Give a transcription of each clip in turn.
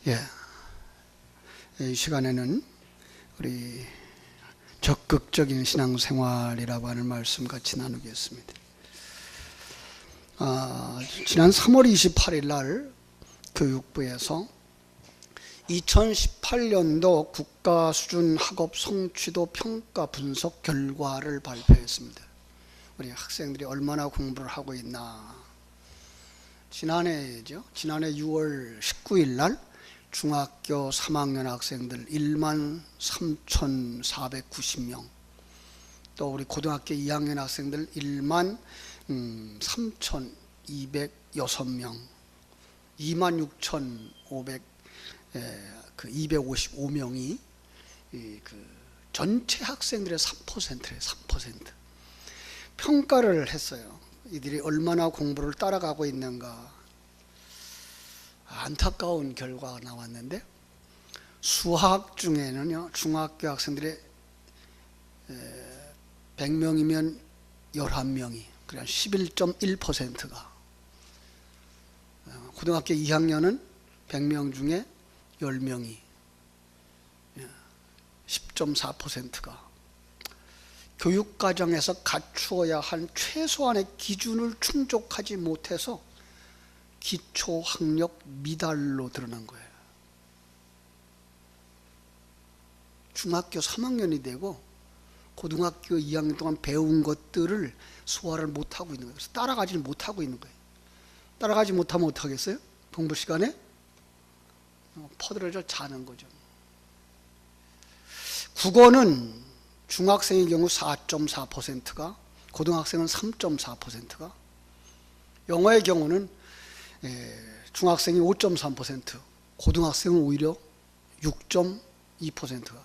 예, 이 시간에는 우리 적극적인 신앙생활이라고 하는 말씀 같이 나누겠습니다. 지난 3월 28일 날 교육부에서 2018년도 국가수준 학업 성취도 평가 분석 결과를 발표했습니다. 우리 학생들이 얼마나 공부를 하고 있나. 지난해 6월 19일 날 중학교 3학년 학생들 13,490명, 또 우리 고등학교 2학년 학생들 13,206명, 26,255명이 전체 학생들의 3%예요. 3%. 평가를 했어요. 이들이 얼마나 공부를 따라가고 있는가. 안타까운 결과가 나왔는데, 수학 중에는요, 중학교 학생들의 100명이면 11명이, 그러니까 11.1%가, 고등학교 2학년은 100명 중에 10명이, 10.4%가 교육과정에서 갖추어야 한 최소한의 기준을 충족하지 못해서 기초학력 미달로 드러난 거예요. 중학교 3학년이 되고 고등학교 2학년 동안 배운 것들을 소화를 못하고 있는 거예요. 그래서 따라가지를 못하고 있는 거예요. 따라가지 못하면 어떡하겠어요? 공부 시간에 퍼들어져 자는 거죠. 국어는 중학생의 경우 4.4%가, 고등학생은 3.4%가, 영어의 경우는 중학생이 5.3%, 고등학생은 오히려 6.2%가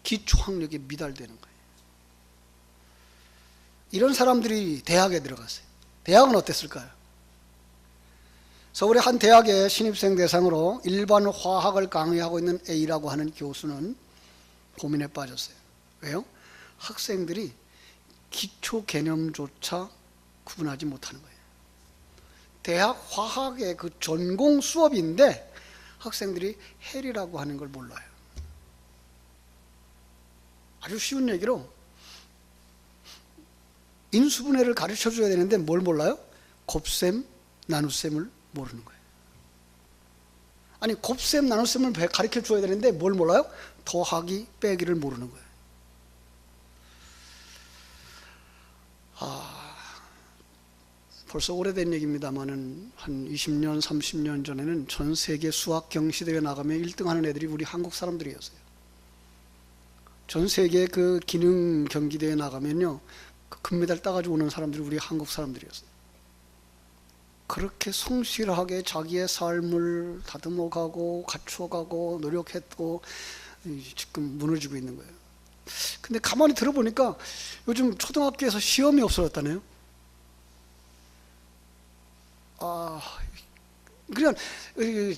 기초학력에 미달되는 거예요. 이런 사람들이 대학에 들어갔어요. 대학은 어땠을까요? 서울의 한 대학의 신입생 대상으로 일반 화학을 강의하고 있는 A라고 하는 교수는 고민에 빠졌어요. 왜요? 학생들이 기초 개념조차 구분하지 못하는 거예요. 대학 화학의 그 전공 수업인데 학생들이 헬이라고 하는 걸 몰라요. 아주 쉬운 얘기로 인수분해를 가르쳐 줘야 되는데 뭘 몰라요? 곱셈, 나눗셈을 모르는 거예요. 아니, 곱셈, 나눗셈을 가르쳐 줘야 되는데 뭘 몰라요? 더하기, 빼기를 모르는 거예요. 벌써 오래된 얘기입니다만은 한 20년, 30년 전에는 전 세계 수학 경시대회 나가면 1등 하는 애들이 우리 한국 사람들이었어요. 전 세계 그 기능 경기대회 나가면요, 그 금메달 따가지고 오는 사람들이 우리 한국 사람들이었어요. 그렇게 성실하게 자기의 삶을 다듬어가고 갖추어가고 노력했고 지금 무너지고 있는 거예요. 근데 가만히 들어보니까 요즘 초등학교에서 시험이 없어졌다네요. 그냥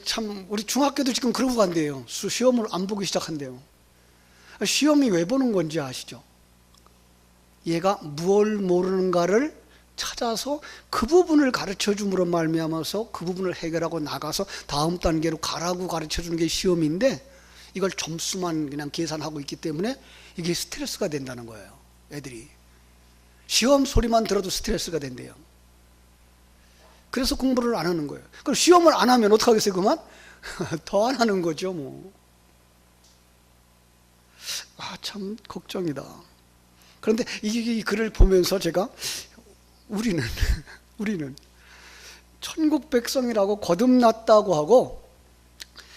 참 우리 중학교도 지금 그러고 간대요. 시험을 안 보기 시작한대요. 시험이 왜 보는 건지 아시죠? 얘가 무엇을 모르는가를 찾아서 그 부분을 가르쳐 줌으로 말미암아서 그 부분을 해결하고 나가서 다음 단계로 가라고 가르쳐 주는 게 시험인데, 이걸 점수만 그냥 계산하고 있기 때문에 이게 스트레스가 된다는 거예요. 애들이 시험 소리만 들어도 스트레스가 된대요. 그래서 공부를 안 하는 거예요. 그럼 시험을 안 하면 어떡하겠어요? 그만? 더 안 하는 거죠, 뭐. 참 걱정이다. 그런데 이 글을 보면서 제가 우리는 천국 백성이라고 거듭났다고 하고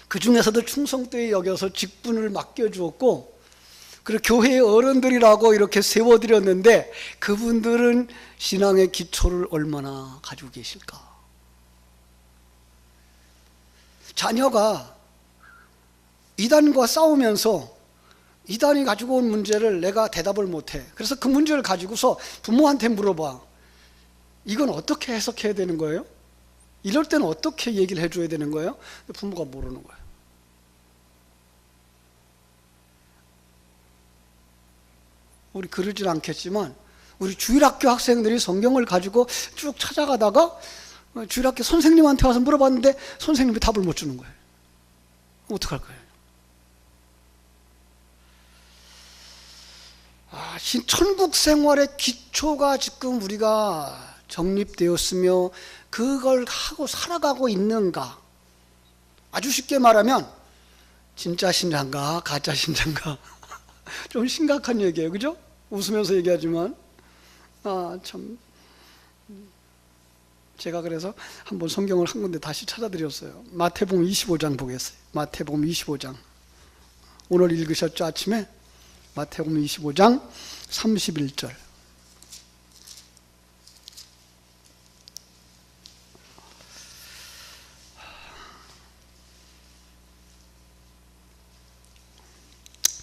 그 중에서도 충성되게 여겨서 직분을 맡겨주었고, 그리고 교회의 어른들이라고 이렇게 세워드렸는데 그분들은 신앙의 기초를 얼마나 가지고 계실까? 자녀가 이단과 싸우면서 이단이 가지고 온 문제를 내가 대답을 못해. 그래서 그 문제를 가지고서 부모한테 물어봐. 이건 어떻게 해석해야 되는 거예요? 이럴 때는 어떻게 얘기를 해줘야 되는 거예요? 부모가 모르는 거예요. 우리 그러진 않겠지만 우리 주일학교 학생들이 성경을 가지고 쭉 찾아가다가 주일학교 선생님한테 와서 물어봤는데 선생님이 답을 못 주는 거예요. 어떡할 거예요? 천국 생활의 기초가 지금 우리가 정립되었으며 그걸 하고 살아가고 있는가? 아주 쉽게 말하면 진짜 신자인가 가짜 신자인가? 좀 심각한 얘기예요, 그죠? 웃으면서 얘기하지만 참 제가 그래서 한번 성경을 한 군데 다시 찾아드렸어요. 마태복음 25장 보겠어요. 마태복음 25장 오늘 읽으셨죠, 아침에? 마태복음 25장 31절.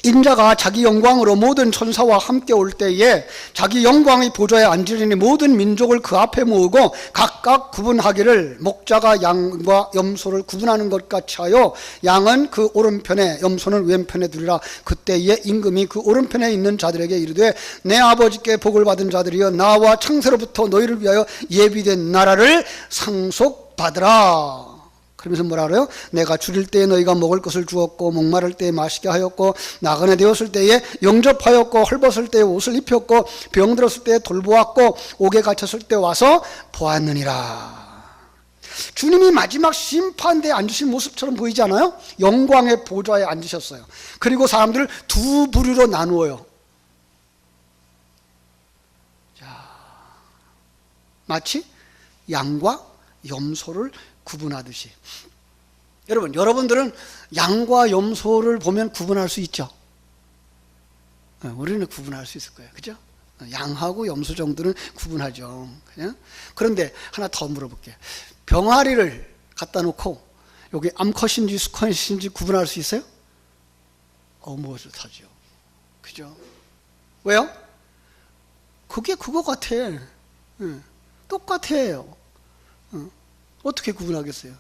인자가 자기 영광으로 모든 천사와 함께 올 때에 자기 영광의 보좌에 앉으리니 모든 민족을 그 앞에 모으고 각각 구분하기를 목자가 양과 염소를 구분하는 것 같이 하여 양은 그 오른편에 염소는 왼편에 두리라. 그때에 임금이 그 오른편에 있는 자들에게 이르되 내 아버지께 복을 받은 자들이여 나와 창세로부터 너희를 위하여 예비된 나라를 상속받으라. 그러면서 뭐라 그래요? 내가 줄일 때에 너희가 먹을 것을 주었고 목마를 때에 마시게 하였고 나그네 되었을 때에 영접하였고 헐벗을 때에 옷을 입혔고 병들었을 때에 돌보았고 옥에 갇혔을 때 와서 보았느니라. 주님이 마지막 심판대에 앉으신 모습처럼 보이지 않아요? 영광의 보좌에 앉으셨어요. 그리고 사람들을 두 부류로 나누어요. 자, 마치 양과 염소를 구분하듯이. 여러분들은 양과 염소를 보면 구분할 수 있죠? 우리는 구분할 수 있을 거예요, 그죠? 양하고 염소 정도는 구분하죠. 그냥? 그런데 하나 더 물어볼게요. 병아리를 갖다 놓고 여기 암컷인지 수컷인지 구분할 수 있어요? 못하죠, 그죠? 왜요? 그게 그거 같아. 똑같아요. 어떻게 구분하겠어요?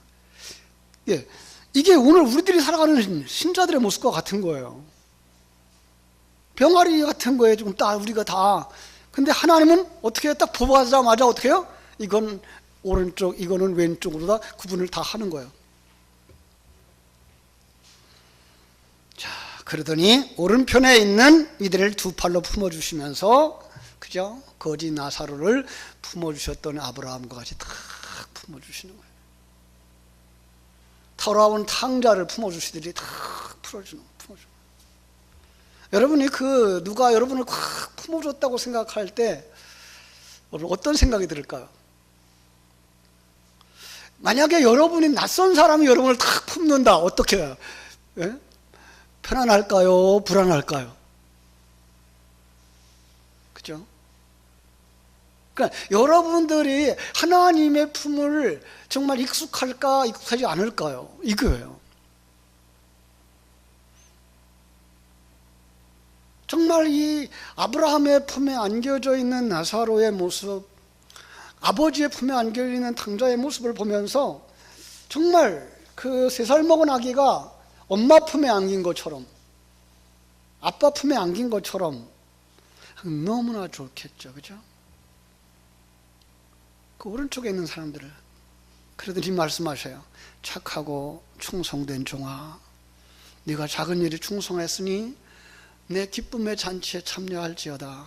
예, 이게 오늘 우리들이 살아가는 신자들의 모습과 같은 거예요. 병아리 같은 거예요, 지금 딱 우리가 다. 근데 하나님은 어떻게 해요? 딱 보자마자 어떻게 해요? 이건 오른쪽, 이거는 왼쪽으로 다 구분을 다 하는 거예요. 자, 그러더니 오른편에 있는 이들을 두 팔로 품어주시면서, 그죠? 거지 나사로를 품어주셨던 아브라함과 같이 다 품어주시는 거예요. 돌아온 탕자를 품어주시더니 다 품어주는 거예요. 여러분이 누가 여러분을 꽉 품어줬다고 생각할 때 어떤 생각이 들을까요? 만약에 여러분이 낯선 사람이 여러분을 탁 품는다, 어떻게 해요? 예? 편안할까요? 불안할까요? 그죠? 그러니까 여러분들이 하나님의 품을 정말 익숙할까, 익숙하지 않을까요? 이거예요. 정말 이 아브라함의 품에 안겨져 있는 나사로의 모습, 아버지의 품에 안겨져 있는 탕자의 모습을 보면서 정말 그 3살 먹은 아기가 엄마 품에 안긴 것처럼, 아빠 품에 안긴 것처럼 너무나 좋겠죠, 그죠? 그 오른쪽에 있는 사람들을 그러더니 말씀하셔요. 착하고 충성된 종아, 네가 작은 일에 충성했으니 내 기쁨의 잔치에 참여할지어다.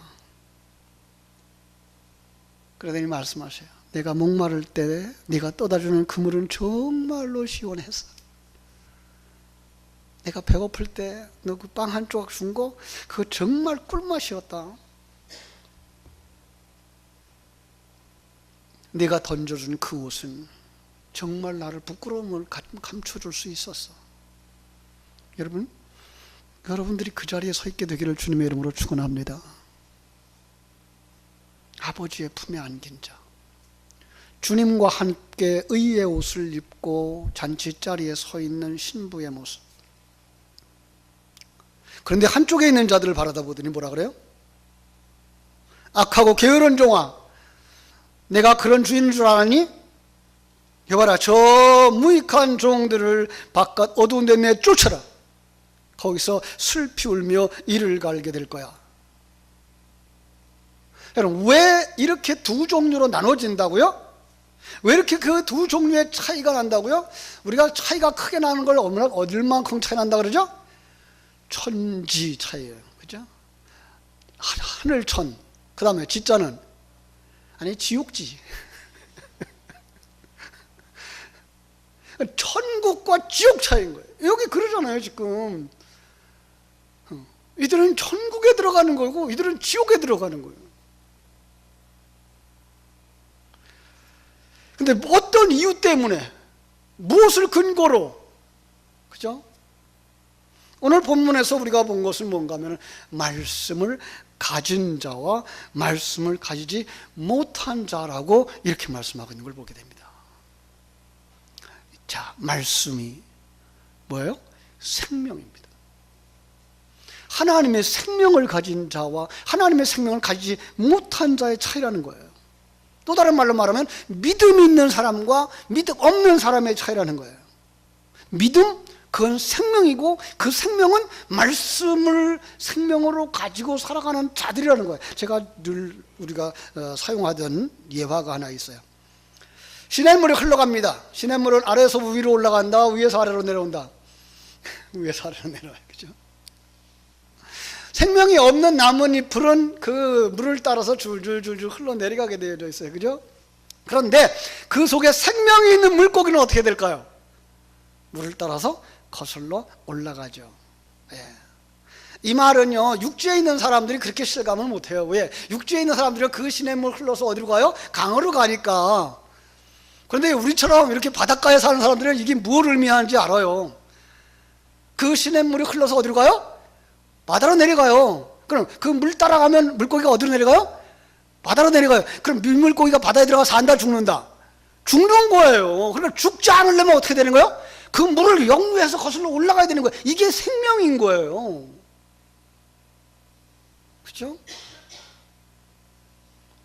그러더니 말씀하셔요. 내가 목마를 때 네가 떠다주는 그물은 정말로 시원했어. 내가 배고플 때 너 그 빵 한 조각 준 거 그거 정말 꿀맛이었다. 네가 던져준 그 옷은 정말 나를 부끄러움을 감춰줄 수 있었어. 여러분들이 그 자리에 서 있게 되기를 주님의 이름으로 축원합니다. 아버지의 품에 안긴 자, 주님과 함께 의의 옷을 입고 잔치자리에 서 있는 신부의 모습. 그런데 한쪽에 있는 자들을 바라다 보더니 뭐라 그래요? 악하고 게으른 종아, 내가 그런 주인인 줄 아니? 여봐라, 저 무익한 종들을 바깥 어두운 데 내쫓아라. 거기서 슬피 울며 이를 갈게 될 거야. 여러분, 왜 이렇게 두 종류로 나눠진다고요? 왜 이렇게 그 두 종류의 차이가 난다고요? 우리가 차이가 크게 나는 걸 얼만큼 차이 난다 그러죠? 천지 차이예요. 그죠? 하늘천. 그 다음에 지자는 아니 지옥지. 천국과 지옥 차이인 거예요. 여기 그러잖아요 지금. 이들은 천국에 들어가는 거고 이들은 지옥에 들어가는 거예요. 근데 어떤 이유 때문에, 무엇을 근거로, 그죠? 오늘 본문에서 우리가 본 것은 뭔가 하면 말씀을 가진 자와 말씀을 가지지 못한 자라고 이렇게 말씀하고 있는 걸 보게 됩니다. 자, 말씀이 뭐예요? 생명입니다. 하나님의 생명을 가진 자와 하나님의 생명을 가지지 못한 자의 차이라는 거예요. 또 다른 말로 말하면 믿음이 있는 사람과 믿음 없는 사람의 차이라는 거예요. 믿음, 그건 생명이고 그 생명은 말씀을 생명으로 가지고 살아가는 자들이라는 거예요. 제가 늘 우리가 사용하던 예화가 하나 있어요. 시냇물이 흘러갑니다. 시냇물은 아래에서 위로 올라간다, 위에서 아래로 내려온다. 위에서 아래로 내려와요. 그죠? 생명이 없는 나뭇잎은 그 물을 따라서 줄줄줄줄 흘러내려가게 되어 있어요. 그죠? 그런데 그 속에 생명이 있는 물고기는 어떻게 될까요? 물을 따라서 거슬러 올라가죠. 예. 이 말은요, 육지에 있는 사람들이 그렇게 실감을 못해요. 왜? 육지에 있는 사람들은 그 시냇물 흘러서 어디로 가요? 강으로 가니까. 그런데 우리처럼 이렇게 바닷가에 사는 사람들은 이게 무엇을 의미하는지 알아요. 그 시냇물이 흘러서 어디로 가요? 바다로 내려가요. 그럼 그 물 따라가면 물고기가 어디로 내려가요? 바다로 내려가요. 그럼 물고기가 바다에 들어가 산다, 죽는다? 죽는 거예요. 그러니까 죽지 않으려면 어떻게 되는 거예요? 그 물을 역류해서 거슬러 올라가야 되는 거예요. 이게 생명인 거예요. 그렇죠?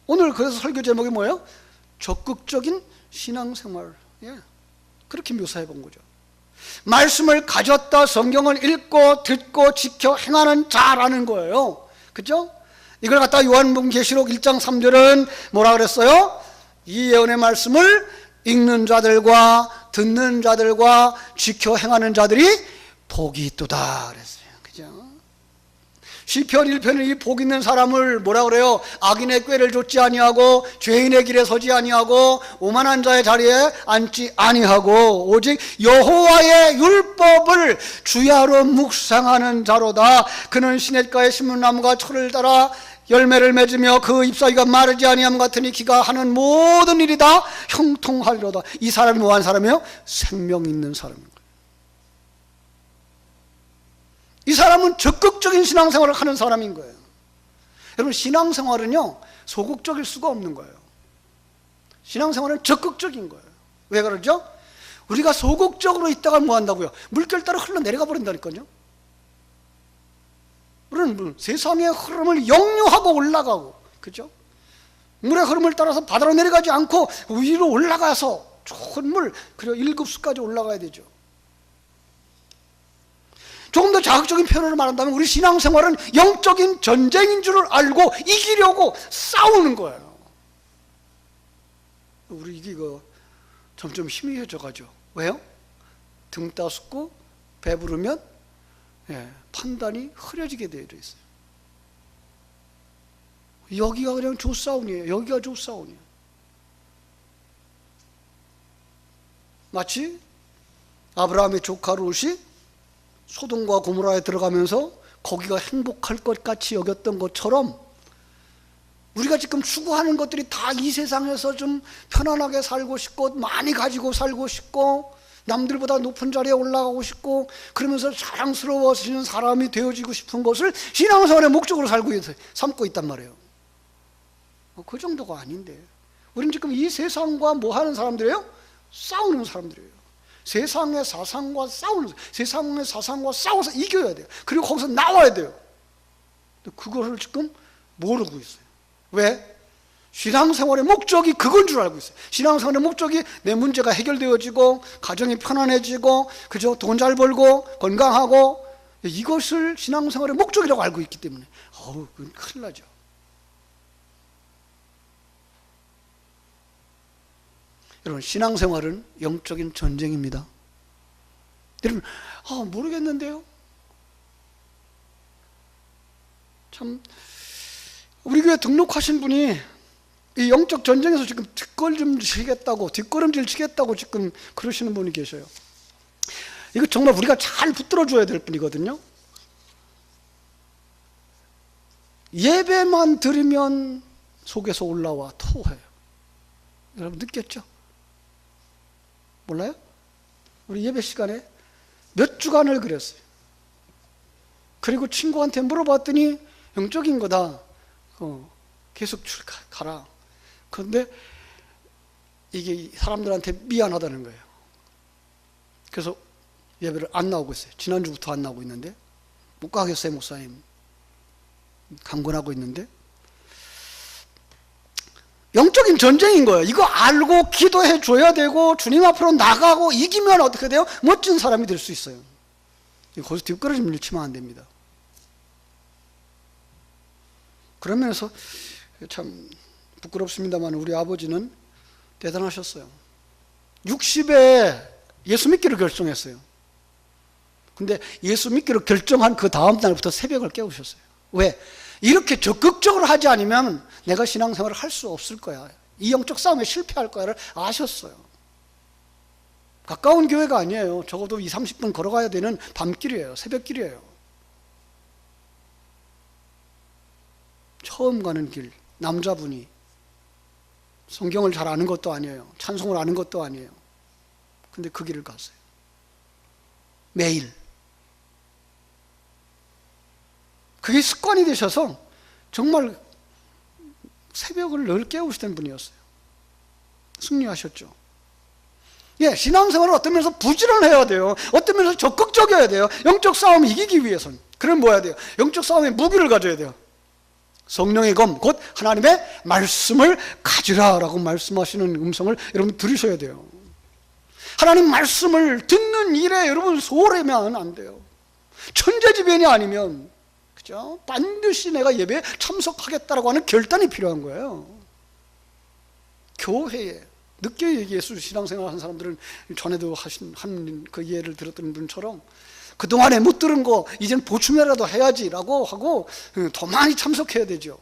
오늘 그래서 설교 제목이 뭐예요? 적극적인 신앙생활. 예. 그렇게 묘사해 본 거죠. 말씀을 가졌다, 성경을 읽고 듣고 지켜 행하는 자라는 거예요. 그죠? 이걸 갖다 요한복음 계시록 1장 3절은 뭐라 그랬어요? 이 예언의 말씀을 읽는 자들과 듣는 자들과 지켜 행하는 자들이 복이 있도다 그랬어요. 그죠? 시편 1편은 이 복 있는 사람을 뭐라 그래요? 악인의 꾀를 좇지 아니하고 죄인의 길에 서지 아니하고 오만한 자의 자리에 앉지 아니하고 오직 여호와의 율법을 주야로 묵상하는 자로다. 그는 시냇가에 심은 나무가 철을 따라 열매를 맺으며 그 잎사귀가 마르지 아니함 같으니 기가 하는 모든 일이 다 형통하리로다. 이 사람이 뭐한 사람이에요? 생명 있는 사람입니다. 이 사람은 적극적인 신앙생활을 하는 사람인 거예요. 여러분, 신앙생활은요 소극적일 수가 없는 거예요. 신앙생활은 적극적인 거예요. 왜 그러죠? 우리가 소극적으로 있다가 뭐 한다고요? 물결 따라 흘러내려가 버린다니까요. 우리는 세상의 흐름을 역류하고 올라가고, 그죠? 물의 흐름을 따라서 바다로 내려가지 않고 위로 올라가서 좋은 물, 그리고 1급수까지 올라가야 되죠. 조금 더 자극적인 표현으로 말한다면 우리 신앙생활은 영적인 전쟁인 줄을 알고 이기려고 싸우는 거예요. 우리 이게 점점 희미해져 가죠. 왜요? 등 따숩고 배부르면 판단이 흐려지게 되어 있어요. 여기가 그냥 조싸움이에요. 여기가 조싸움이에요. 마치 아브라함의 조카 롯이 소돔과 고모라에 들어가면서 거기가 행복할 것 같이 여겼던 것처럼 우리가 지금 추구하는 것들이 다 이 세상에서 좀 편안하게 살고 싶고 많이 가지고 살고 싶고 남들보다 높은 자리에 올라가고 싶고 그러면서 자랑스러워지는 사람이 되어지고 싶은 것을 신앙생활의 목적으로 삼고 있단 말이에요. 그 정도가 아닌데 우리는 지금 이 세상과 뭐 하는 사람들이에요? 싸우는 사람들이에요. 세상의 사상과 세상의 사상과 싸워서 이겨야 돼요. 그리고 거기서 나와야 돼요. 그거를 지금 모르고 있어요. 왜? 신앙생활의 목적이 그건 줄 알고 있어요. 신앙생활의 목적이 내 문제가 해결되어지고 가정이 편안해지고 그죠? 돈 잘 벌고 건강하고 이것을 신앙생활의 목적이라고 알고 있기 때문에 그건 큰일 나죠. 여러분, 신앙생활은 영적인 전쟁입니다. 여러분, 모르겠는데요. 참, 우리 교회 등록하신 분이 이 영적 전쟁에서 지금 뒷걸음질 치겠다고 지금 그러시는 분이 계셔요. 이거 정말 우리가 잘 붙들어줘야 될 분이거든요. 예배만 드리면 속에서 올라와 토해요. 여러분 느꼈죠? 몰라요? 우리 예배 시간에 몇 주간을 그랬어요. 그리고 친구한테 물어봤더니 영적인 거다. 계속 가라. 그런데 이게 사람들한테 미안하다는 거예요. 그래서 예배를 안 나오고 있어요. 지난주부터 안 나오고 있는데, 못 가겠어요, 목사님. 강권하고 있는데. 영적인 전쟁인 거예요. 이거 알고 기도해 줘야 되고, 주님 앞으로 나가고 이기면 어떻게 돼요? 멋진 사람이 될 수 있어요. 거기서 뒷걸음질 치면 안 됩니다. 그런 면에서 참 부끄럽습니다만 우리 아버지는 대단하셨어요. 60에 예수 믿기를 결정했어요. 근데 예수 믿기를 결정한 그 다음 날부터 새벽을 깨우셨어요. 왜? 이렇게 적극적으로 하지 않으면 내가 신앙생활을 할 수 없을 거야. 이 영적 싸움에 실패할 거야를 아셨어요. 가까운 교회가 아니에요. 적어도 20-30분 걸어가야 되는 밤길이에요. 새벽길이에요. 처음 가는 길, 남자분이 성경을 잘 아는 것도 아니에요. 찬송을 아는 것도 아니에요. 근데 그 길을 갔어요. 매일. 그게 습관이 되셔서 정말 새벽을 늘 깨우시던 분이었어요. 승리하셨죠. 예, 신앙생활을 어떤 면에서 부지런해야 돼요. 어떤 면에서 적극적이어야 돼요. 영적 싸움을 이기기 위해서는. 그럼 뭐 해야 돼요? 영적 싸움의 무기를 가져야 돼요. 성령의 검, 곧 하나님의 말씀을 가지라라고 말씀하시는 음성을 여러분 들으셔야 돼요. 하나님 말씀을 듣는 일에 여러분 소홀하면 안 돼요. 천재지변이 아니면, 그죠? 반드시 내가 예배에 참석하겠다라고 하는 결단이 필요한 거예요. 교회에 늦게 예수 신앙생활 한 사람들은 전에도 한 그 예를 들었던 분처럼 그동안에 못 들은 거 이젠 보충이라도 해야지라고 하고 더 많이 참석해야 되죠.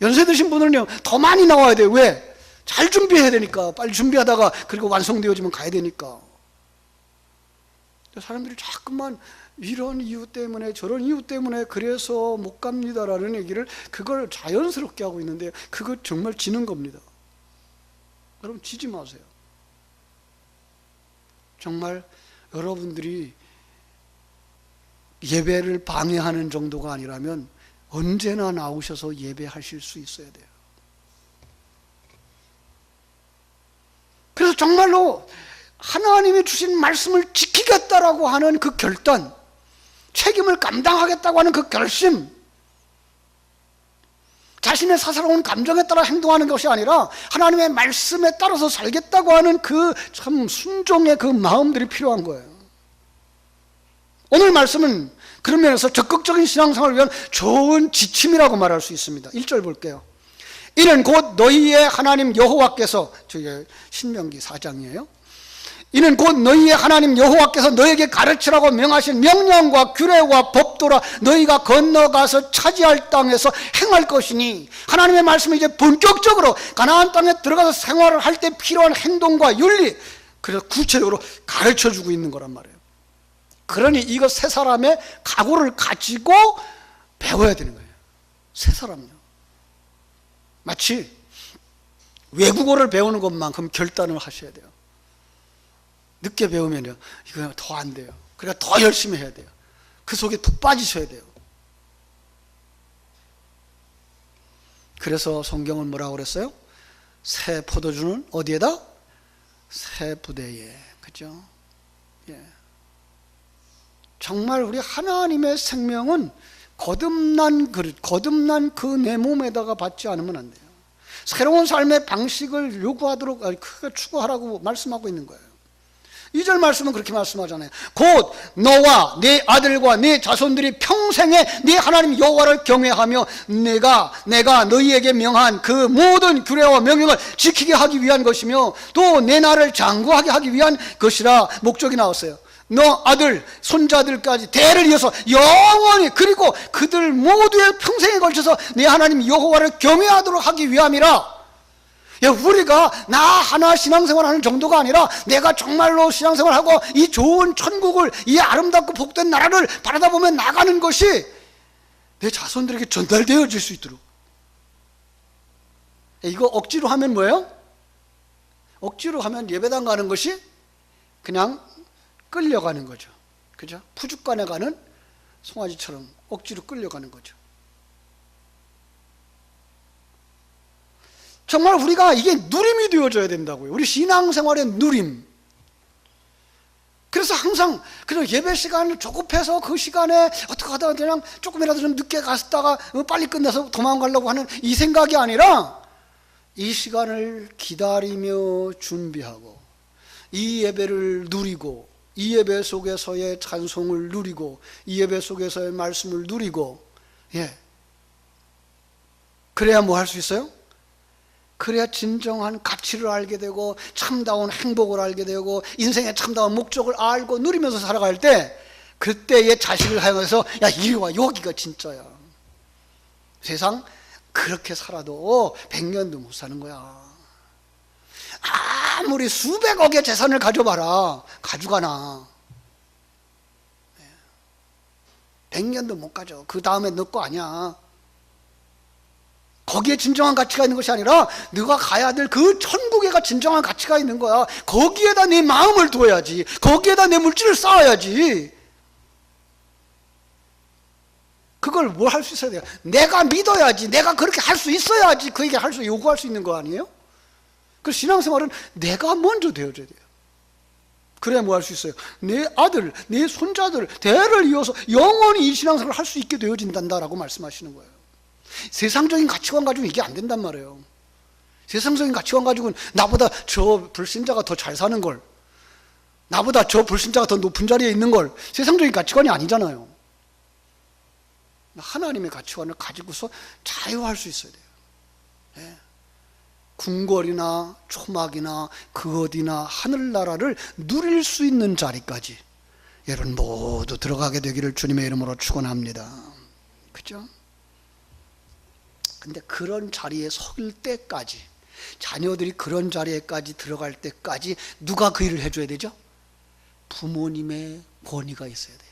연세 드신 분은요 더 많이 나와야 돼요. 왜? 잘 준비해야 되니까. 빨리 준비하다가 그리고 완성되어지면 가야 되니까. 사람들이 자꾸만 이런 이유 때문에 저런 이유 때문에 그래서 못 갑니다라는 얘기를 그걸 자연스럽게 하고 있는데 그거 정말 지는 겁니다. 여러분 지지 마세요. 정말 여러분들이 예배를 방해하는 정도가 아니라면 언제나 나오셔서 예배하실 수 있어야 돼요. 그래서 정말로 하나님이 주신 말씀을 지키겠다라고 하는 그 결단, 책임을 감당하겠다고 하는 그 결심, 자신의 사사로운 감정에 따라 행동하는 것이 아니라 하나님의 말씀에 따라서 살겠다고 하는 그 참 순종의 그 마음들이 필요한 거예요. 오늘 말씀은 그런 면에서 적극적인 신앙생활을 위한 좋은 지침이라고 말할 수 있습니다. 1절 볼게요. 이는 곧 너희의 하나님 여호와께서, 저게 신명기 4장이에요. 이는 곧 너희의 하나님 여호와께서 너에게 가르치라고 명하신 명령과 규례와 법도라 너희가 건너가서 차지할 땅에서 행할 것이니, 하나님의 말씀이 이제 본격적으로 가나안 땅에 들어가서 생활을 할 때 필요한 행동과 윤리, 그래서 구체적으로 가르쳐주고 있는 거란 말이에요. 그러니 이거 세 사람의 각오를 가지고 배워야 되는 거예요. 세 사람요. 마치 외국어를 배우는 것만큼 결단을 하셔야 돼요. 늦게 배우면요 이거 더 안 돼요. 그러니까 더 열심히 해야 돼요. 그 속에 푹 빠지셔야 돼요. 그래서 성경은 뭐라고 그랬어요? 새 포도주는 어디에다? 새 부대에. 그죠? 예. 정말 우리 하나님의 생명은 거듭난 그릇, 거듭난 그 내 몸에다가 받지 않으면 안 돼요. 새로운 삶의 방식을 요구하도록 크게 추구하라고 말씀하고 있는 거예요. 2절 말씀은 그렇게 말씀하잖아요. 곧 너와 네 아들과 네 자손들이 평생에 네 하나님 여호와를 경외하며 내가 너희에게 명한 그 모든 규례와 명령을 지키게 하기 위한 것이며 또 내 나라를 장구하게 하기 위한 것이라 목적이 나왔어요. 너 아들 손자들까지 대를 이어서 영원히, 그리고 그들 모두의 평생에 걸쳐서 내 하나님 여호와를 경외하도록 하기 위함이라. 우리가 나 하나 신앙생활하는 정도가 아니라 내가 정말로 신앙생활하고 이 좋은 천국을, 이 아름답고 복된 나라를 바라다 보면 나가는 것이 내 자손들에게 전달되어질 수 있도록. 이거 억지로 하면 뭐예요? 억지로 하면 예배당 가는 것이 그냥 끌려가는 거죠. 그죠? 푸죽간에 가는 송아지처럼 억지로 끌려가는 거죠. 정말 우리가 이게 누림이 되어져야 된다고요. 우리 신앙생활의 누림. 그래서 항상 그런 예배 시간을 조급해서 그 시간에 어떻게 하다가 그냥 조금이라도 좀 늦게 갔다가 빨리 끝내서 도망가려고 하는 이 생각이 아니라 이 시간을 기다리며 준비하고 이 예배를 누리고 이 예배 속에서의 찬송을 누리고 이 예배 속에서의 말씀을 누리고, 그래야 뭐 할 수 있어요? 그래야 진정한 가치를 알게 되고 참다운 행복을 알게 되고 인생의 참다운 목적을 알고 누리면서 살아갈 때, 그때의 자식을 향해서 야 이리 와, 여기가 진짜야. 세상 그렇게 살아도 100년도 못 사는 거야. 아무리 수백억의 재산을 가져봐라, 가져가나 100년도 못 가져. 그 다음에 너 거 아니야. 거기에 진정한 가치가 있는 것이 아니라 너가 가야 될 그 천국에가 진정한 가치가 있는 거야. 거기에다 내 마음을 둬야지. 거기에다 내 물질을 쌓아야지. 그걸 뭘 할 수 있어야 돼요? 내가 믿어야지. 내가 그렇게 할 수 있어야지 그에게 요구할 수 있는 거 아니에요? 그 신앙생활은 내가 먼저 되어줘야 돼요. 그래야 뭐 할 수 있어요? 내 아들, 내 손자들 대를 이어서 영원히 이 신앙생활을 할 수 있게 되어진단다라고 말씀하시는 거예요. 세상적인 가치관 가지고는 이게 안 된단 말이에요. 세상적인 가치관 가지고는 나보다 저 불신자가 더 잘 사는 걸, 나보다 저 불신자가 더 높은 자리에 있는 걸, 세상적인 가치관이 아니잖아요. 하나님의 가치관을 가지고서 자유할 수 있어야 돼요. 궁궐이나 초막이나 그 어디나 하늘나라를 누릴 수 있는 자리까지 여러분 모두 들어가게 되기를 주님의 이름으로 축원합니다. 그죠? 근데 그런 자리에 설 때까지, 자녀들이 그런 자리에까지 들어갈 때까지 누가 그 일을 해줘야 되죠? 부모님의 권위가 있어야 돼요.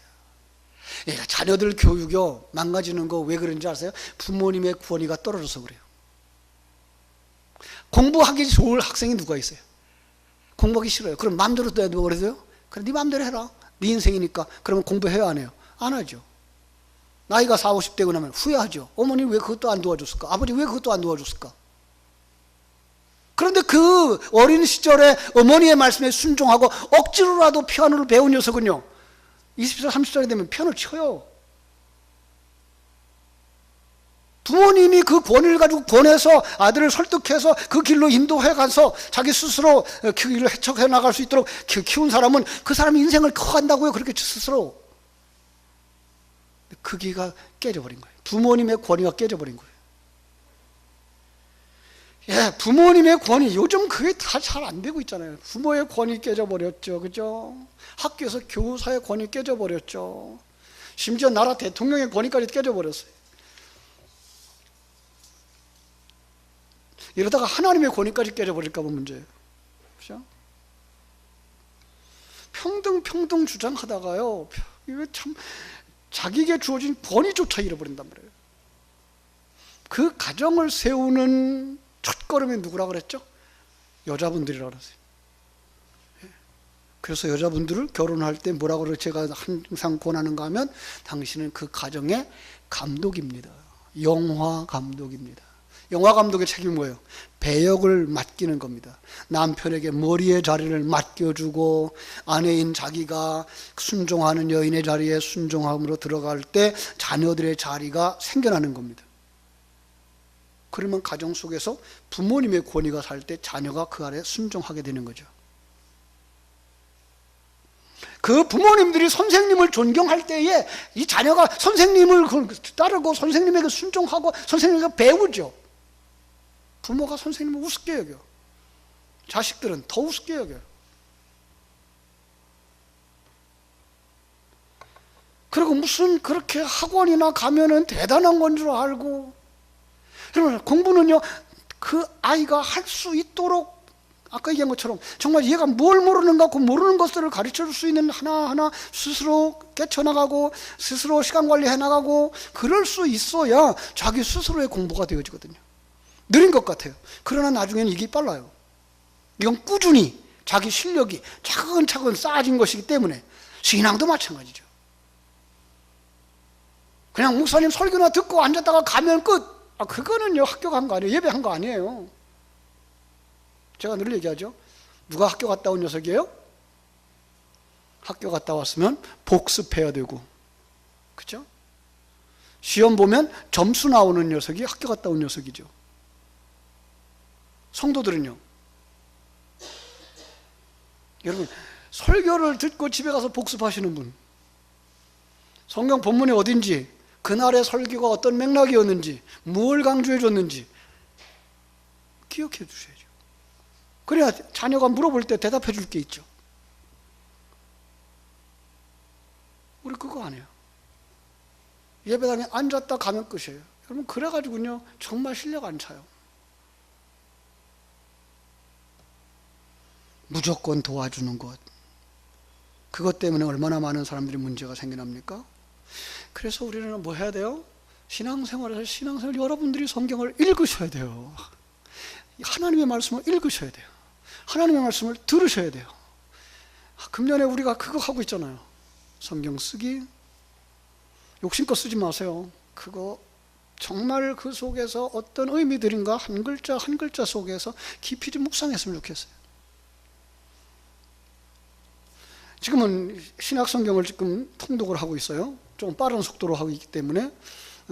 그러니까 자녀들 교육이 망가지는 거 왜 그런지 아세요? 부모님의 권위가 떨어져서 그래요. 공부하기 좋을 학생이 누가 있어요? 공부하기 싫어요. 그럼 마음대로 내버려둬요? 그래, 네 마음대로 해라. 네 인생이니까. 그러면 공부해야 안 해요? 안 하죠. 나이가 40, 50대고 나면 후회하죠. 어머니 왜 그것도 안 도와줬을까? 아버지 왜 그것도 안 도와줬을까? 그런데 그 어린 시절에 어머니의 말씀에 순종하고 억지로라도 피아노를 배운 녀석은요, 20살, 30살이 되면 피아노를 쳐요. 부모님이 그 권위를 가지고 권해서 아들을 설득해서 그 길로 인도해 가서 자기 스스로 그 길을 헤쳐해 나갈 수 있도록 키운 사람은 그 사람이 인생을 커간다고요. 그렇게 스스로. 그 기가 깨져버린 거예요. 부모님의 권위가 깨져버린 거예요. 부모님의 권위, 요즘 그게 다 잘 안 되고 있잖아요. 부모의 권위 깨져버렸죠. 그죠? 학교에서 교사의 권위 깨져버렸죠. 심지어 나라 대통령의 권위까지 깨져버렸어요. 이러다가 하나님의 권위까지 깨져버릴까 봐 문제예요. 그죠? 평등 주장하다가요, 이거 참 자기에게 주어진 권위조차 잃어버린단 말이에요. 그 가정을 세우는 첫걸음이 누구라 그랬죠? 여자분들이라 그랬어요. 그래서 여자분들을 결혼할 때 뭐라고 그래 제가 항상 권하는가 하면, 당신은 그 가정의 감독입니다. 영화 감독입니다. 영화 감독의 책임이 뭐예요? 배역을 맡기는 겁니다. 남편에게 머리의 자리를 맡겨주고 아내인 자기가 순종하는 여인의 자리에 순종함으로 들어갈 때 자녀들의 자리가 생겨나는 겁니다. 그러면 가정 속에서 부모님의 권위가 살 때 자녀가 그 아래 순종하게 되는 거죠. 그 부모님들이 선생님을 존경할 때에 이 자녀가 선생님을 따르고 선생님에게 순종하고 선생님에게 배우죠. 부모가 선생님을 우습게 여겨. 자식들은 더 우습게 여겨요. 그리고 무슨 그렇게 학원이나 가면은 대단한 건 줄 알고, 그러면 공부는요, 그 아이가 할 수 있도록 아까 얘기한 것처럼 정말 얘가 뭘 모르는가 그 모르는 것들을 가르쳐 줄 수 있는 하나하나 스스로 깨쳐나가고 스스로 시간 관리해 나가고 그럴 수 있어야 자기 스스로의 공부가 되어지거든요. 느린 것 같아요. 그러나 나중에는 이게 빨라요. 이건 꾸준히 자기 실력이 차근차근 쌓아진 것이기 때문에 신앙도 마찬가지죠. 그냥 목사님 설교나 듣고 앉았다가 가면 끝. 그거는요 학교 간 거 아니에요. 예배한 거 아니에요. 제가 늘 얘기하죠. 누가 학교 갔다 온 녀석이에요? 학교 갔다 왔으면 복습해야 되고, 그렇죠? 시험 보면 점수 나오는 녀석이 학교 갔다 온 녀석이죠. 성도들은요, 여러분 설교를 듣고 집에 가서 복습하시는 분, 성경 본문이 어딘지, 그날의 설교가 어떤 맥락이었는지, 뭘 강조해 줬는지 기억해 두셔야죠. 그래야 자녀가 물어볼 때 대답해 줄 게 있죠. 우리 그거 안 해요. 예배당에 앉았다 가면 끝이에요. 여러분 그래가지고요 정말 실력 안 차요. 무조건 도와주는 것, 그것 때문에 얼마나 많은 사람들이 문제가 생겨납니까? 그래서 우리는 뭐 해야 돼요? 신앙생활 여러분들이 성경을 읽으셔야 돼요. 하나님의 말씀을 읽으셔야 돼요. 하나님의 말씀을 들으셔야 돼요. 금년에 우리가 그거 하고 있잖아요. 성경 쓰기. 욕심껏 쓰지 마세요. 그거 정말 그 속에서 어떤 의미들인가 한 글자 한 글자 속에서 깊이 좀 묵상했으면 좋겠어요. 지금은 신약 성경을 지금 통독을 하고 있어요. 좀 빠른 속도로 하고 있기 때문에.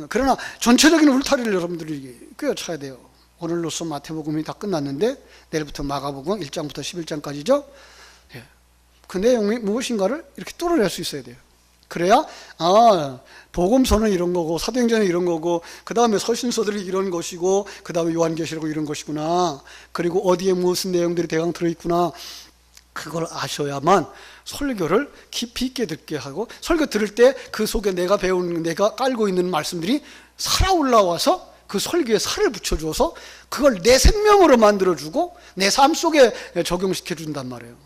그러나 전체적인 울타리를 여러분들이 꿰어차야 돼요. 오늘로써 마태복음이 다 끝났는데 내일부터 마가복음 1장부터 11장까지죠. 예. 그 내용이 무엇인가를 이렇게 뚫어낼 수 있어야 돼요. 그래야 복음서는 이런 거고 사도행전은 이런 거고 그 다음에 서신서들이 이런 것이고 그 다음에 요한계시록 이런 것이구나, 그리고 어디에 무슨 내용들이 대강 들어있구나, 그걸 아셔야만 설교를 깊이 있게 듣게 하고, 설교 들을 때 그 속에 내가 배운, 내가 깔고 있는 말씀들이 살아 올라와서 그 설교에 살을 붙여줘서 그걸 내 생명으로 만들어주고 내 삶 속에 적용시켜 준단 말이에요.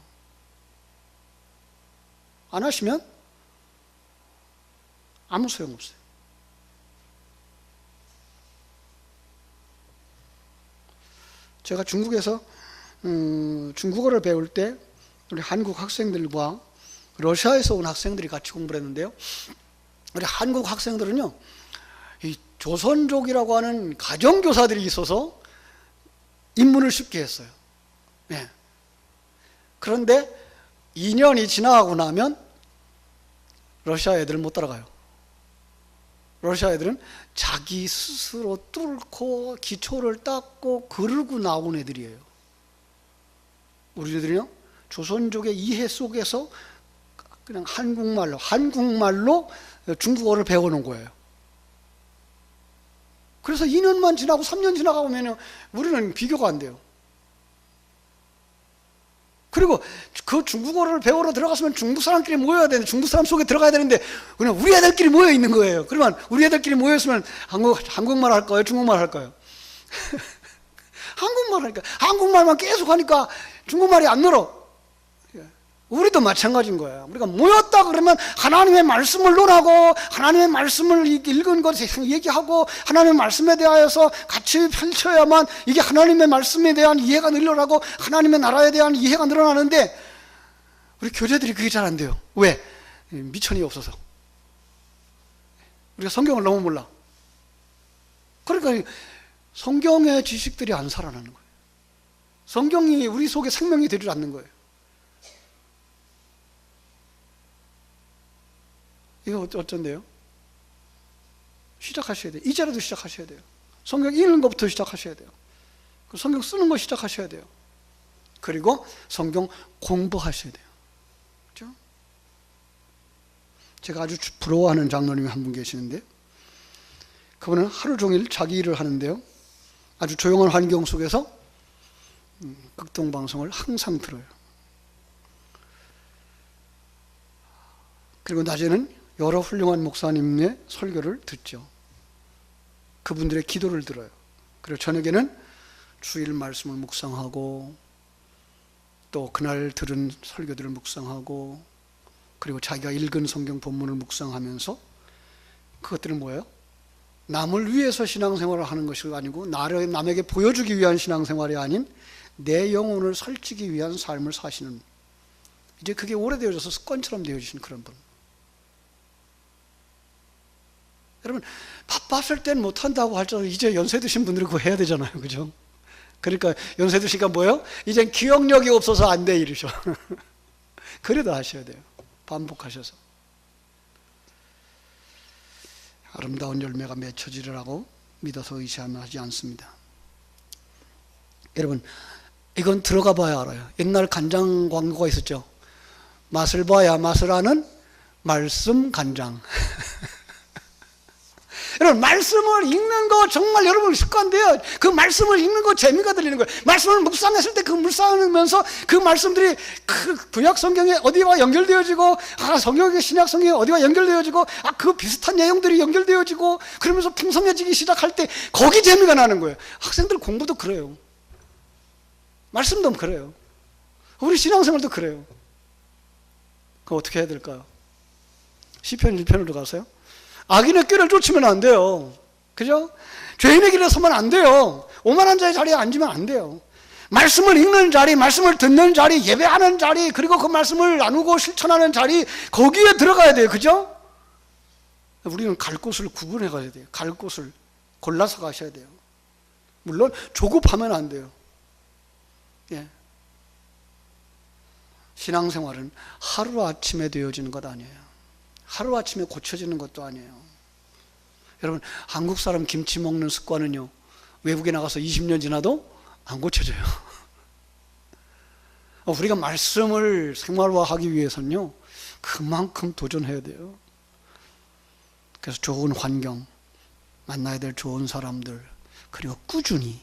안 하시면 아무 소용없어요. 제가 중국에서 중국어를 배울 때 우리 한국 학생들과 러시아에서 온 학생들이 같이 공부를 했는데요. 우리 한국 학생들은요, 이 조선족이라고 하는 가정교사들이 있어서 입문을 쉽게 했어요. 네. 그런데 2년이 지나가고 나면 러시아 애들은 못 따라가요. 러시아 애들은 자기 스스로 뚫고 기초를 닦고 그러고 나온 애들이에요. 우리 애들은요, 조선족의 이해 속에서 그냥 한국말로 중국어를 배워놓은 거예요. 그래서 2년만 지나고 3년 지나가면 우리는 비교가 안 돼요. 그리고 그 중국어를 배우러 들어갔으면 중국 사람끼리 모여야 되는데, 중국 사람 속에 들어가야 되는데 그냥 우리 애들끼리 모여 있는 거예요. 그러면 우리 애들끼리 모였으면 한국말 할까요? 중국말 할까요? 한국말 하니까, 한국말만 계속 하니까 중국말이 안 늘어. 우리도 마찬가지인 거예요. 우리가 모였다 그러면 하나님의 말씀을 논하고 하나님의 말씀을 읽은 것 얘기하고 하나님의 말씀에 대하여서 같이 펼쳐야만 이게 하나님의 말씀에 대한 이해가 늘어나고 하나님의 나라에 대한 이해가 늘어나는데, 우리 교재들이 그게 잘 안 돼요. 왜? 미천이 없어서. 우리가 성경을 너무 몰라. 그러니까 성경의 지식들이 안 살아나는 거예요. 성경이 우리 속에 생명이 되지 않는 거예요. 이거 어쩐데요? 시작하셔야 돼요. 이제라도 시작하셔야 돼요. 성경 읽는 것부터 시작하셔야 돼요. 성경 쓰는 거 시작하셔야 돼요. 그리고 성경 공부하셔야 돼요. 그렇죠? 제가 아주 부러워하는 장로님이 한 분 계시는데, 그분은 하루 종일 자기 일을 하는데요, 아주 조용한 환경 속에서 극동방송을 항상 들어요. 그리고 낮에는 여러 훌륭한 목사님의 설교를 듣죠. 그분들의 기도를 들어요. 그리고 저녁에는 주일 말씀을 묵상하고, 또 그날 들은 설교들을 묵상하고, 그리고 자기가 읽은 성경 본문을 묵상하면서, 그것들은 뭐예요? 남을 위해서 신앙생활을 하는 것이 아니고 남에게 보여주기 위한 신앙생활이 아닌 내 영혼을 살찌기 위한 삶을 사시는, 이제 그게 오래되어져서 습관처럼 되어지신 그런 분. 여러분, 바빴을 땐 못한다고 할지라도 이제 연세 드신 분들이 그거 해야 되잖아요. 그죠? 그러니까 연세 드시니까 뭐예요? 이젠 기억력이 없어서 안 돼 이러셔. 그래도 하셔야 돼요. 반복하셔서. 아름다운 열매가 맺혀지리라고 믿어서 의지하지 않습니다. 여러분, 이건 들어가 봐야 알아요. 옛날 간장 광고가 있었죠. 맛을 봐야 맛을 아는 말씀 간장. 여러분, 말씀을 읽는 거 정말 여러분 습관돼요. 그 말씀을 읽는 거 재미가 들리는 거예요. 말씀을 묵상했을 때 그 묵상하면서 그 말씀들이 그 구약 성경에 어디와 연결되어지고, 성경의 신약 성경에 어디와 연결되어지고, 그 비슷한 내용들이 연결되어지고, 그러면서 풍성해지기 시작할 때 거기 재미가 나는 거예요. 학생들 공부도 그래요. 말씀도 그래요. 우리 신앙생활도 그래요. 그거 어떻게 해야 될까요? 시편 1편으로 가세요. 악인의 꾀를 쫓으면 안 돼요. 그죠? 죄인의 길에 서면 안 돼요. 오만한 자의 자리에 앉으면 안 돼요. 말씀을 읽는 자리, 말씀을 듣는 자리, 예배하는 자리, 그리고 그 말씀을 나누고 실천하는 자리, 거기에 들어가야 돼요. 그죠? 우리는 갈 곳을 구분해 가야 돼요. 갈 곳을 골라서 가셔야 돼요. 물론 조급하면 안 돼요. 예. 신앙생활은 하루아침에 되어지는 것 아니에요. 하루아침에 고쳐지는 것도 아니에요. 여러분, 한국 사람 김치 먹는 습관은요, 외국에 나가서 20년 지나도 안 고쳐져요. 우리가 말씀을 생활화하기 위해서는요, 그만큼 도전해야 돼요. 그래서 좋은 환경, 만나야 될 좋은 사람들, 그리고 꾸준히,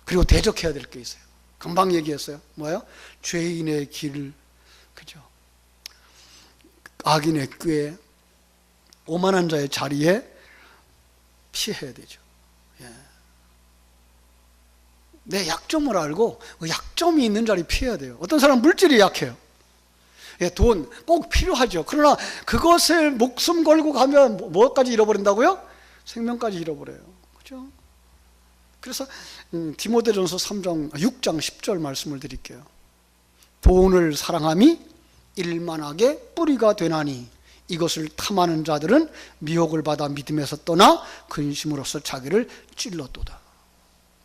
그리고 대적해야 될 게 있어요. 금방 얘기했어요. 뭐예요? 죄인의 길, 그죠? 악인의 꾀, 오만한 자의 자리에 피해야 되죠. 예. 내 약점을 알고 그 약점이 있는 자리 피해야 돼요. 어떤 사람은 물질이 약해요. 예, 돈 꼭 필요하죠. 그러나 그것을 목숨 걸고 가면 뭐까지 잃어버린다고요? 생명까지 잃어버려요. 그죠? 그래서 디모데전서 6장 10절 말씀을 드릴게요. 돈을 사랑함이 일만하게 뿌리가 되나니 이것을 탐하는 자들은 미혹을 받아 믿음에서 떠나 근심으로써 자기를 찔렀도다.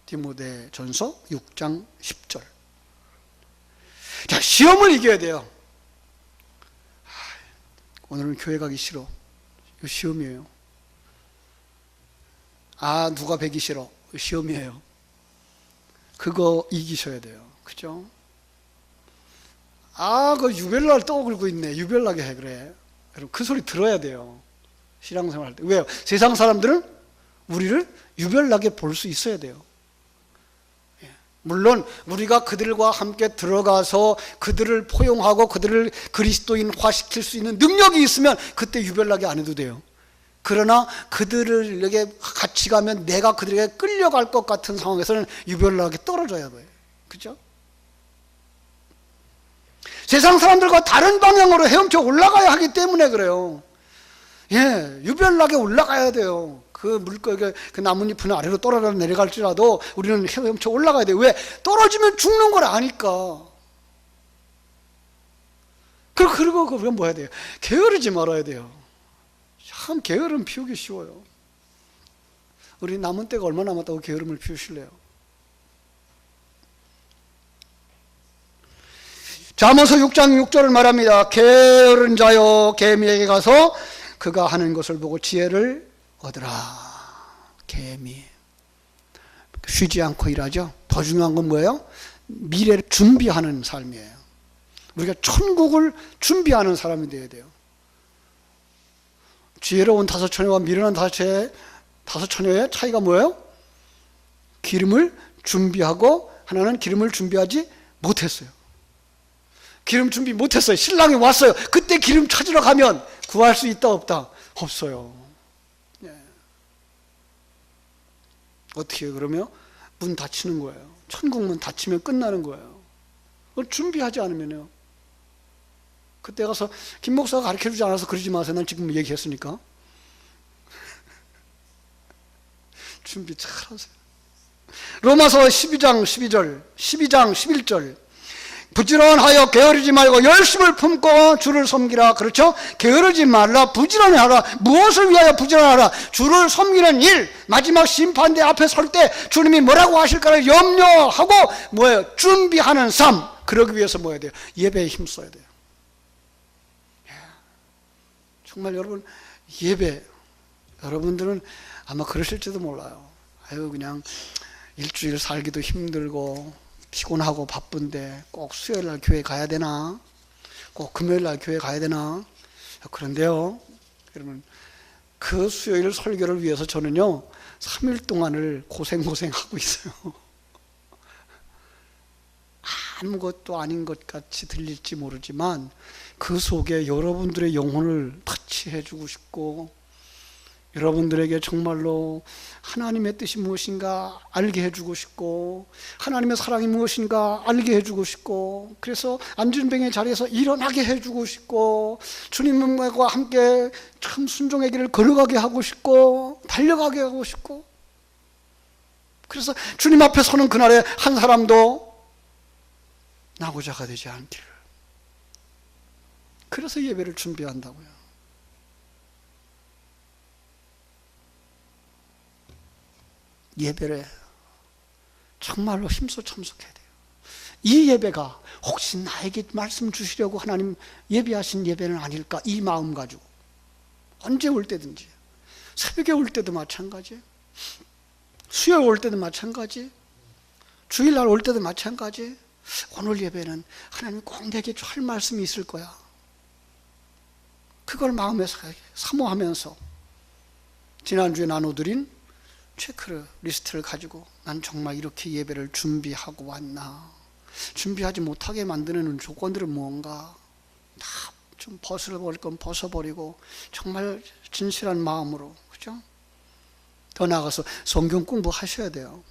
디모데전서 6장 10절. 자, 시험을 이겨야 돼요. 오늘은 교회 가기 싫어. 이거 시험이에요. 누가 배기 싫어. 이거 시험이에요. 그거 이기셔야 돼요. 그죠? 그 유별날 떠오르고 있네. 유별나게 해, 그래. 여러분, 그 소리 들어야 돼요. 신앙생활 할 때. 왜요? 세상 사람들은 우리를 유별나게 볼 수 있어야 돼요. 예. 물론, 우리가 그들과 함께 들어가서 그들을 포용하고 그들을 그리스도인화 시킬 수 있는 능력이 있으면 그때 유별나게 안 해도 돼요. 그러나 그들에게 같이 가면 내가 그들에게 끌려갈 것 같은 상황에서는 유별나게 떨어져야 돼요. 그죠? 세상 사람들과 다른 방향으로 헤엄쳐 올라가야 하기 때문에 그래요. 예, 유별나게 올라가야 돼요. 그 나뭇잎은 아래로 떨어져 내려갈지라도 우리는 헤엄쳐 올라가야 돼요. 왜? 떨어지면 죽는 걸 아니까. 그리고 우리가 뭐 해야 돼요? 게으르지 말아야 돼요. 참 게으름 피우기 쉬워요. 우리 남은 때가 얼마 남았다고 게으름을 피우실래요? 잠언서 6장 6절을 말합니다. 게으른 자여 개미에게 가서 그가 하는 것을 보고 지혜를 얻으라. 개미. 쉬지 않고 일하죠. 더 중요한 건 뭐예요? 미래를 준비하는 삶이에요. 우리가 천국을 준비하는 사람이 되어야 돼요. 지혜로운 다섯 처녀와 미련한 다섯 처녀의 차이가 뭐예요? 기름을 준비하고 하나는 기름을 준비하지 못했어요. 기름 준비 못했어요. 신랑이 왔어요. 그때 기름 찾으러 가면 구할 수 있다 없다? 없어요. 예. 어떻게 해요? 그러면 문 닫히는 거예요. 천국 문 닫히면 끝나는 거예요. 그걸 준비하지 않으면요. 그때 가서 김 목사가 가르쳐주지 않아서 그러지 마세요. 난 지금 얘기했으니까. 준비 잘하세요. 로마서 12장 12절 12장 11절 부지런하여 게으르지 말고 열심을 품고 주를 섬기라. 그렇죠? 게으르지 말라. 부지런히 하라. 무엇을 위하여 부지런하라? 주를 섬기는 일, 마지막 심판대 앞에 설 때 주님이 뭐라고 하실까를 염려하고 뭐예요? 준비하는 삶. 그러기 위해서 뭐 해야 돼요? 예배에 힘써야 돼요. 정말 여러분, 예배, 여러분들은 아마 그러실지도 몰라요. 아유, 그냥 일주일 살기도 힘들고 피곤하고 바쁜데 꼭 수요일 날 교회 가야 되나? 꼭 금요일 날 교회 가야 되나? 그런데요, 여러분, 그 수요일 설교를 위해서 저는요 3일 동안을 고생하고 있어요. 아무것도 아닌 것 같이 들릴지 모르지만 그 속에 여러분들의 영혼을 터치해 주고 싶고, 여러분들에게 정말로 하나님의 뜻이 무엇인가 알게 해주고 싶고, 하나님의 사랑이 무엇인가 알게 해주고 싶고, 그래서 안전병의 자리에서 일어나게 해주고 싶고, 주님과 함께 참 순종의 길을 걸어가게 하고 싶고, 달려가게 하고 싶고, 그래서 주님 앞에 서는 그날에 한 사람도 나고자가 되지 않기를, 그래서 예배를 준비한다고요. 예배를 정말로 힘써 참석해야 돼요. 이 예배가 혹시 나에게 말씀 주시려고 하나님 예배하신 예배는 아닐까, 이 마음 가지고 언제 올 때든지, 새벽에 올 때도 마찬가지, 수요일 올 때도 마찬가지, 주일날 올 때도 마찬가지. 오늘 예배는 하나님 꼭 내게 할 말씀이 있을 거야. 그걸 마음에 사모하면서 지난주에 나눠드린 체크리스트를 가지고 난 정말 이렇게 예배를 준비하고 왔나, 준비하지 못하게 만드는 조건들은 무언가 다 좀 벗어버릴 건 벗어버리고 정말 진실한 마음으로, 그죠? 더 나아가서 성경 공부하셔야 돼요.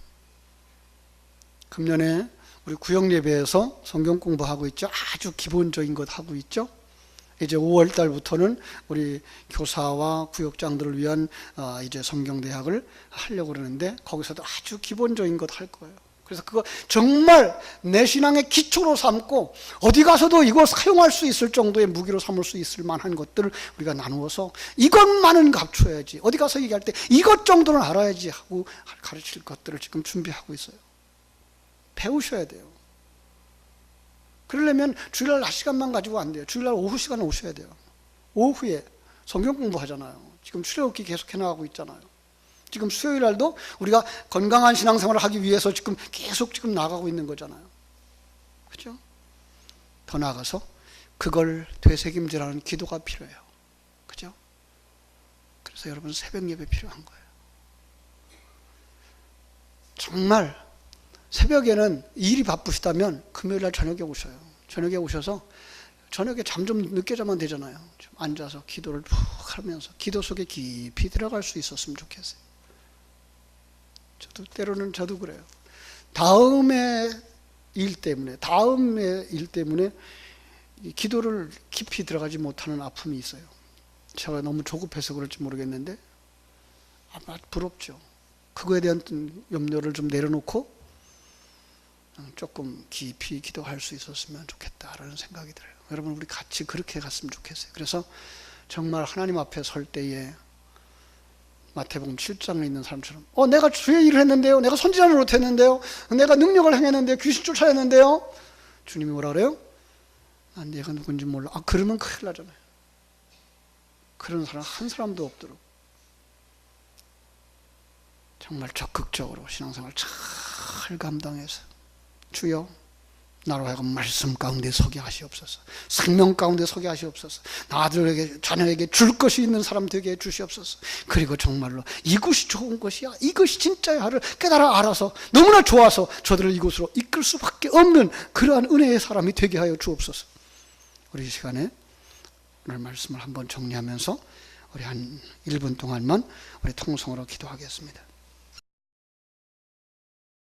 금년에 우리 구역 예배에서 성경 공부하고 있죠. 아주 기본적인 것 하고 있죠. 이제 5월 달부터는 우리 교사와 구역장들을 위한 이제 성경대학을 하려고 그러는데, 거기서도 아주 기본적인 것 할 거예요. 그래서 그거 정말 내 신앙의 기초로 삼고 어디 가서도 이거 사용할 수 있을 정도의 무기로 삼을 수 있을 만한 것들을 우리가 나누어서 이것만은 갖춰야지, 어디 가서 얘기할 때 이것 정도는 알아야지 하고 가르칠 것들을 지금 준비하고 있어요. 배우셔야 돼요. 그러려면 주일날 낮 시간만 가지고 안 돼요. 주일날 오후 시간에 오셔야 돼요. 오후에 성경 공부하잖아요. 지금 출애굽기 계속 해나가고 있잖아요. 지금 수요일날도 우리가 건강한 신앙생활을 하기 위해서 지금 계속 나가고 있는 거잖아요. 그렇죠? 더 나아가서 그걸 되새김질하는 기도가 필요해요. 그죠? 그래서 여러분 새벽 예배 필요한 거예요. 정말 새벽에는 일이 바쁘시다면 금요일날 저녁에 오셔요. 저녁에 오셔서 저녁에 잠 좀 늦게 자면 되잖아요. 좀 앉아서 기도를 푹 하면서 기도 속에 깊이 들어갈 수 있었으면 좋겠어요. 때로는 저도 그래요. 다음의 일 때문에 기도를 깊이 들어가지 못하는 아픔이 있어요. 제가 너무 조급해서 그럴지 모르겠는데 아마 부럽죠. 그거에 대한 염려를 좀 내려놓고 조금 깊이 기도할 수 있었으면 좋겠다라는 생각이 들어요. 여러분, 우리 같이 그렇게 갔으면 좋겠어요. 그래서 정말 하나님 앞에 설 때에 마태복음 7장에 있는 사람처럼 내가 주의 일을 했는데요, 내가 선지자를 못했는데요, 내가 능력을 행했는데요, 귀신 쫓아냈는데요, 주님이 뭐라 그래요? 난 내가 누군지 몰라. 그러면 큰일 나잖아요. 그런 사람 한 사람도 없도록 정말 적극적으로 신앙생활 잘 감당해서 주여 나로 하여금 말씀 가운데 서게 하시옵소서. 생명 가운데 서게 하시옵소서. 아들에게 자녀에게 줄 것이 있는 사람 되게 해주시옵소서. 그리고 정말로 이것이 좋은 것이야, 이것이 진짜야 를 깨달아 알아서 너무나 좋아서 저들을 이곳으로 이끌 수밖에 없는 그러한 은혜의 사람이 되게 하여 주옵소서. 우리 이 시간에 오늘 말씀을 한번 정리하면서 우리 한 1분 동안만 우리 통성으로 기도하겠습니다.